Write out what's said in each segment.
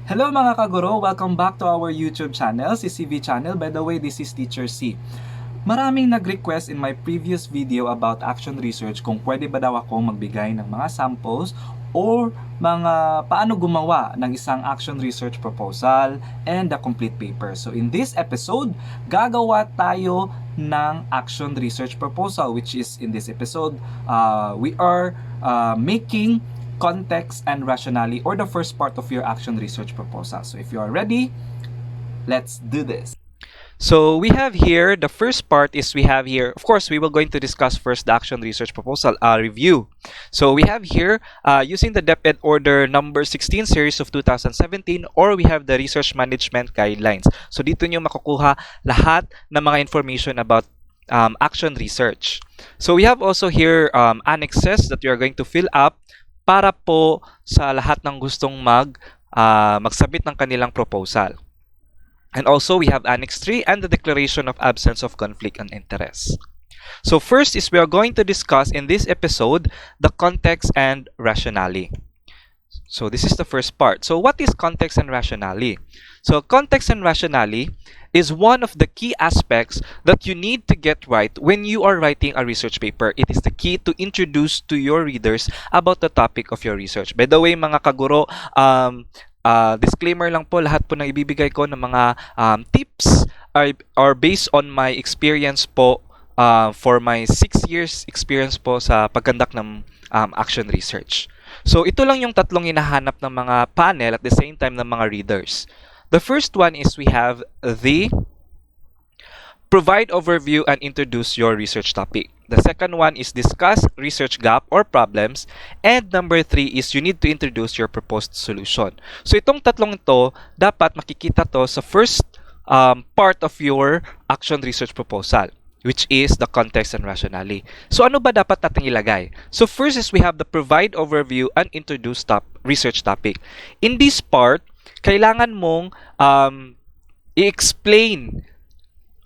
Hello mga kaguro! Welcome back to our YouTube channel, CCV Channel. By the way, this is Teacher C. Maraming nag-request in my previous video about action research kung pwede ba daw ako magbigay ng mga samples or mga paano gumawa ng isang action research proposal and the complete paper. So in this episode, gagawa tayo ng action research proposal, which is in this episode, we are making context and rationale, or the first part of your action research proposal. So if you are ready, let's do this. So we have here, the first part is we have here, of course, we will going to discuss first the action research proposal review. So we have here, using the DepEd Order number 16 series of 2017, or we have the research management guidelines. So dito nyo makukuha lahat ng mga information about action research. So we have also here annexes that you are going to fill up para po sa lahat ng gustong mag-submit ng kanilang proposal. And also, we have Annex 3 and the Declaration of Absence of Conflict and Interest. So first is we are going to discuss in this episode the context and rationale. So this is the first part. So what is context and rationale? So context and rationale is one of the key aspects that you need to get right when you are writing a research paper. It is the key to introduce to your readers about the topic of your research. By the way, mga kaguro, disclaimer lang po, lahat po ng ibibigay ko ng mga tips are based on my experience po for my 6 years experience po sa paggandak ng action research. So ito lang yung tatlong hinahanap ng mga panel at the same time ng mga readers. The first one is we have the provide overview and introduce your research topic. The second one is discuss research gap or problems. And number 3 is you need to introduce your proposed solution. So itong tatlong ito, dapat makikita to sa first part of your action research proposal, which is the context and rationale. So ano ba dapat natin ilagay? So first is we have the provide overview and introduce research topic. In this part, kailangan mong i-explain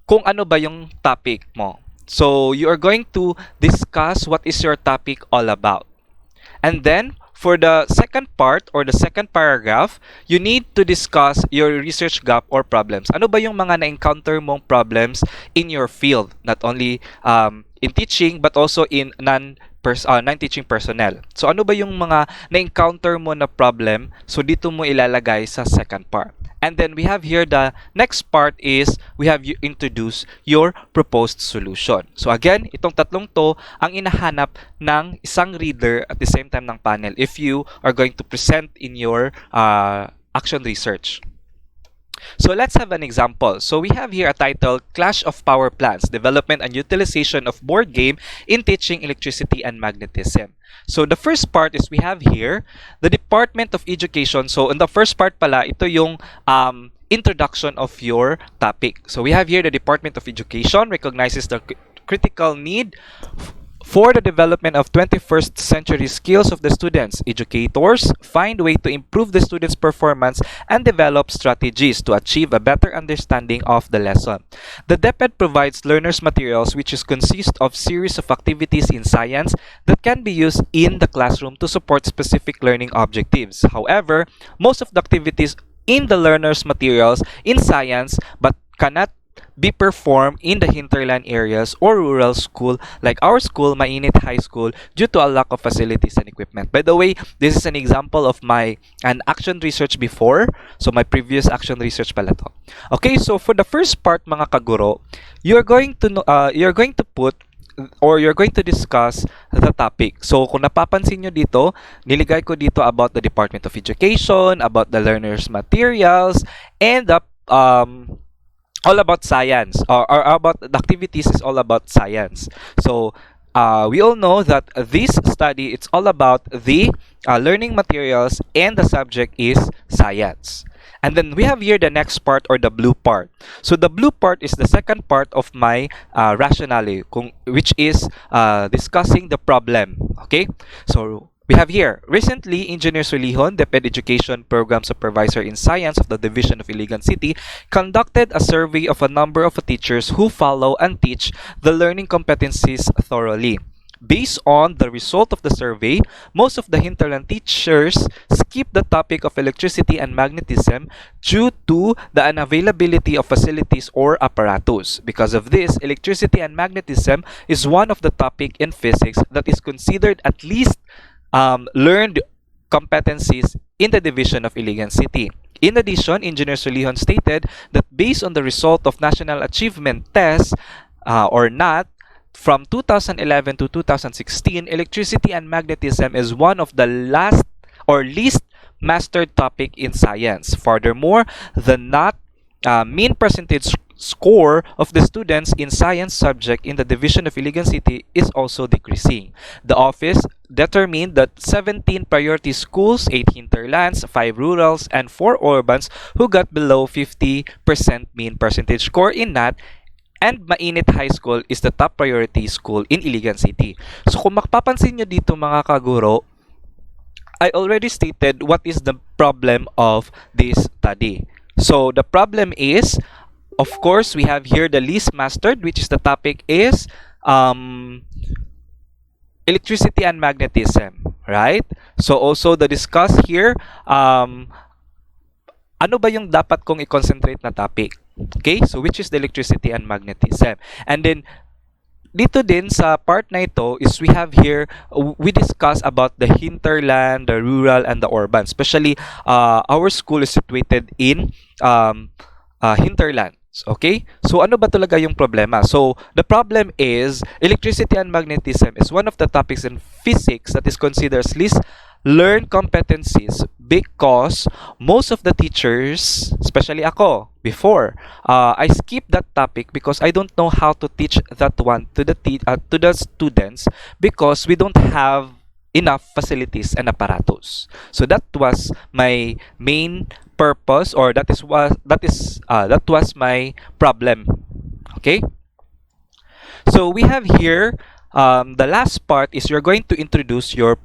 kung ano ba yung topic mo. So you are going to discuss what is your topic all about. And then, for the second part or the second paragraph, you need to discuss your research gap or problems. Ano ba yung mga na-encounter mong problems in your field? Not only in teaching, but also in non-teaching personnel. So ano ba yung mga na-encounter mo na problem? So dito mo ilalagay sa second part. And then we have here the next part is we have you introduce your proposed solution. So again, itong tatlong to ang inahanap ng isang reader at the same time ng panel if you are going to present in your action research. So let's have an example. So we have here a title, Clash of Power Plants, Development and Utilization of Board Game in Teaching Electricity and Magnetism. So the first part is we have here the Department of Education. So in the first part pala, ito yung introduction of your topic. So we have here the Department of Education recognizes the critical need for the development of 21st century skills of the students. Educators find way to improve the students' performance and develop strategies to achieve a better understanding of the lesson. The DepEd provides learners materials which consist of series of activities in science that can be used in the classroom to support specific learning objectives. However, most of the activities in the learners materials in science but cannot be performed in the hinterland areas or rural school like our school, Mainit High School, due to a lack of facilities and equipment. By the way, this is an example of an action research before. So my previous action research pala to. Okay, so for the first part mga kaguro, you're going to put or you're going to discuss the topic. So kung napapansin nyo dito, niligay ko dito about the Department of Education, about the learners materials, and the all about science or about the activities is all about science. So we all know that this study, it's all about the learning materials and the subject is science. And then we have here the next part or the blue part. So the blue part is the second part of my rationale, which is discussing the problem. Okay, so we have here, recently, Engineer Solihon, DepEd Education Program Supervisor in Science of the Division of Iligan City, conducted a survey of a number of teachers who follow and teach the learning competencies thoroughly. Based on the result of the survey, most of the hinterland teachers skip the topic of electricity and magnetism due to the unavailability of facilities or apparatus. Because of this, electricity and magnetism is one of the topic in physics that is considered at least learned competencies in the division of Iligan City. In addition, Engineer Solihon stated that based on the result of National Achievement Test or NAT from 2011 to 2016, electricity and magnetism is one of the last or least mastered topic in science. Furthermore, the NAT mean percentage score of the students in science subject in the division of Iligan City is also decreasing. The office determined that 17 priority schools, 8 hinterlands, 5 rurals, and 4 urbans who got below 50% mean percentage score in NAT, and Mainit High School is the top priority school in Iligan City. So kung mapapansin nyo dito mga kaguro, I already stated what is the problem of this study. So the problem is, of course, we have here the least mastered, which is the topic is electricity and magnetism, right? So also the discuss here, ano ba yung dapat kong i-concentrate na topic? Okay, so which is the electricity and magnetism. And then dito din sa part na ito is we have here, we discuss about the hinterland, the rural, and the urban. Especially, our school is situated in hinterlands. Okay? So, ano ba talaga yung problema? So, the problem is, electricity and magnetism is one of the topics in physics that is considered least learned competencies because most of the teachers, especially ako, before, I skip that topic because I don't know how to teach that one to the students because we don't have enough facilities and apparatus. So that was my main purpose, or that was my problem. Okay. So we have here the last part is you're going to introduce your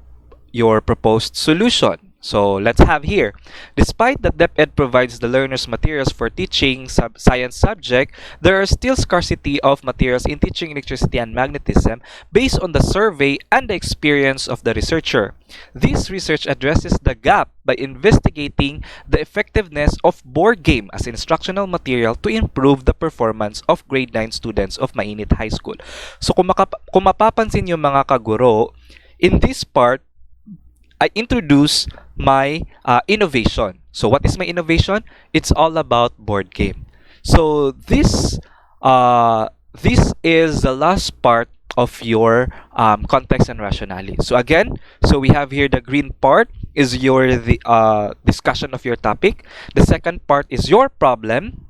proposed solution. So let's have here. Despite that DepEd provides the learners materials for teaching science subject, there are still scarcity of materials in teaching electricity and magnetism based on the survey and the experience of the researcher. This research addresses the gap by investigating the effectiveness of board game as instructional material to improve the performance of grade 9 students of Mainit High School. So kung mapapansin yung mga kaguro, in this part, I introduce my innovation. So what is my innovation? It's all about board game. So this is the last part of your context and rationale. So again, so we have here the green part is the discussion of your topic. The second part is your problem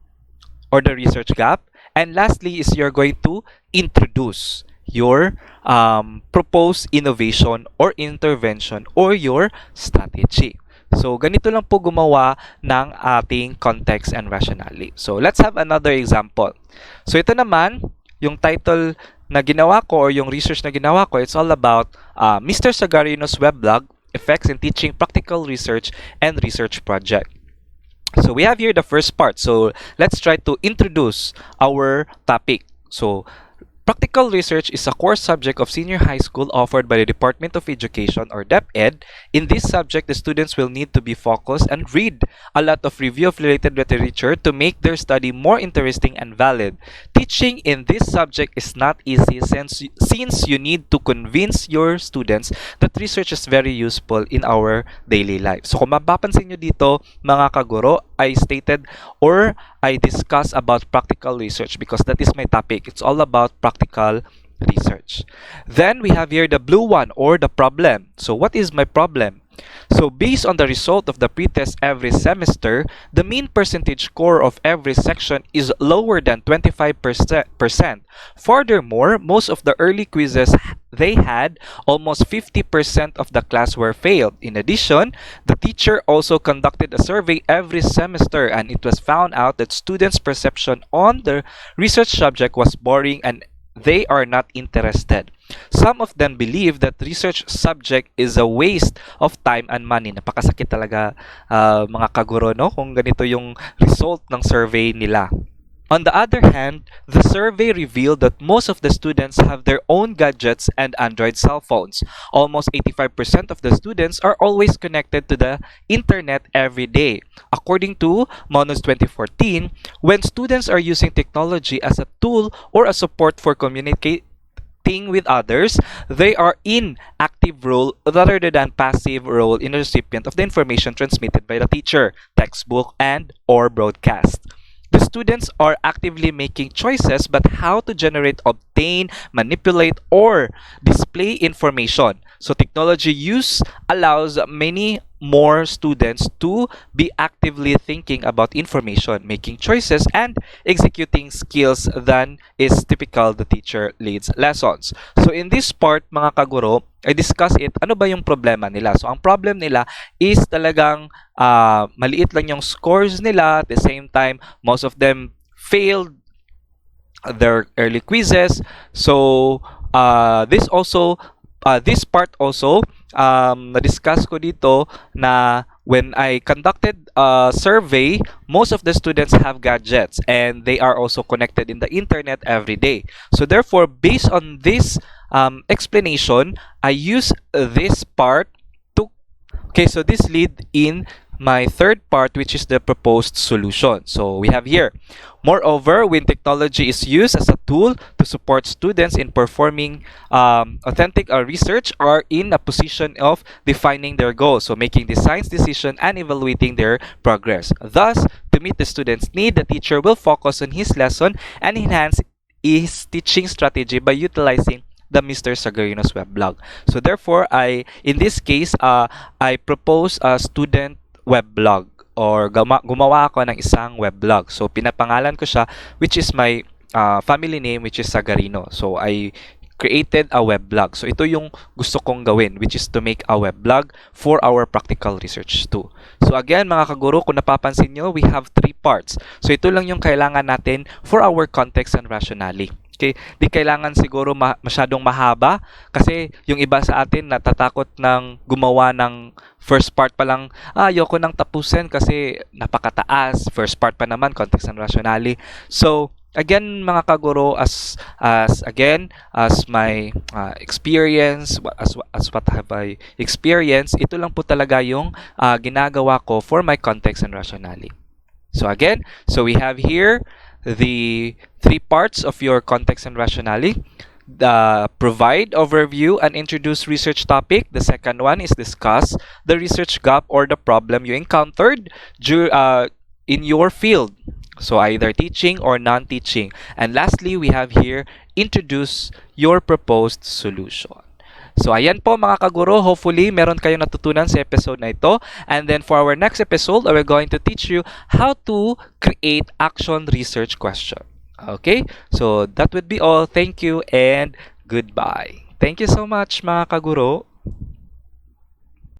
or the research gap. And lastly is you're going to introduce your proposed innovation or intervention or your strategy. So, ganito lang po gumawa ng ating context and rationale. So, let's have another example. So, ito naman, yung title na ginawa ko or yung research na ginawa ko, it's all about Mr. Sagarino's weblog, Effects in Teaching Practical Research and Research Project. So, we have here the first part. So, let's try to introduce our topic. So, practical research is a core subject of senior high school offered by the Department of Education or DepEd. In this subject, the students will need to be focused and read a lot of review of related literature to make their study more interesting and valid. Teaching in this subject is not easy since you need to convince your students that research is very useful in our daily life. So kung mapapansin nyo dito, mga kaguro, I stated or I discuss about practical research because that is my topic. It's all about practical research. Then we have here the blue one or the problem. So what is my problem? So based on the result of the pretest every semester, the mean percentage score of every section is lower than 25%. Furthermore, most of the early quizzes they had, almost 50% of the class were failed. In addition, the teacher also conducted a survey every semester and it was found out that students' perception on the research subject was boring and they are not interested. Some of them believe that research subject is a waste of time and money. Napakasakit talaga mga kaguro, no? Kung ganito yung result ng survey nila. On the other hand, the survey revealed that most of the students have their own gadgets and Android cell phones. Almost 85% of the students are always connected to the internet every day. According to Monos 2014, when students are using technology as a tool or a support for communicating with others, they are in active role rather than passive role in the recipient of the information transmitted by the teacher, textbook, and or broadcast. The students are actively making choices but how to generate, obtain, manipulate, or display information. So technology use allows many more students to be actively thinking about information, making choices, and executing skills than is typical the teacher leads lessons. So in this part, mga kaguro, I discuss it, ano ba yung problema nila? So ang problem nila is talagang maliit lang yung scores nila. At the same time, most of them failed their early quizzes. So this part also, na-discuss ko dito na when I conducted a survey, most of the students have gadgets and they are also connected in the internet every day. So therefore, based on this explanation, I use this part to, okay, so this lead in my third part, which is the proposed solution. So we have here, moreover, when technology is used as a tool to support students in performing authentic research, are in a position of defining their goals, so making designs, decision, and evaluating their progress. Thus, to meet the students' need, the teacher will focus on his lesson and enhance his teaching strategy by utilizing the Mr. Sagarino's weblog. So therefore, in this case, I propose a student weblog, or gumawa ako ng isang weblog. So pinapangalan ko siya, which is my family name, which is Sagarino. So I created a weblog. So ito yung gusto kong gawin, which is to make a weblog for our practical research too. So again, mga kaguro, kung napapansin nyo, we have 3 parts. So ito lang yung kailangan natin for our context and rationale. Okay, di kailangan siguro masyadong mahaba kasi yung iba sa atin natatakot ng gumawa ng first part pa lang, ayoko nang tapusin kasi napakataas. First part pa naman, context and rationale. So, again mga kaguro, as my experience, as what have I experienced, ito lang po talaga yung ginagawa ko for my context and rationale. So again, so we have here the 3 parts of your context and rationale. Provide overview and introduce research topic. The second one is discuss the research gap or the problem you encountered in your field. So either teaching or non-teaching. And lastly, we have here introduce your proposed solution. So ayan po mga kaguro, hopefully meron kayong natutunan sa episode na ito. And then for our next episode, we're going to teach you how to create action research question. Okay? So that would be all. Thank you and goodbye. Thank you so much mga kaguro.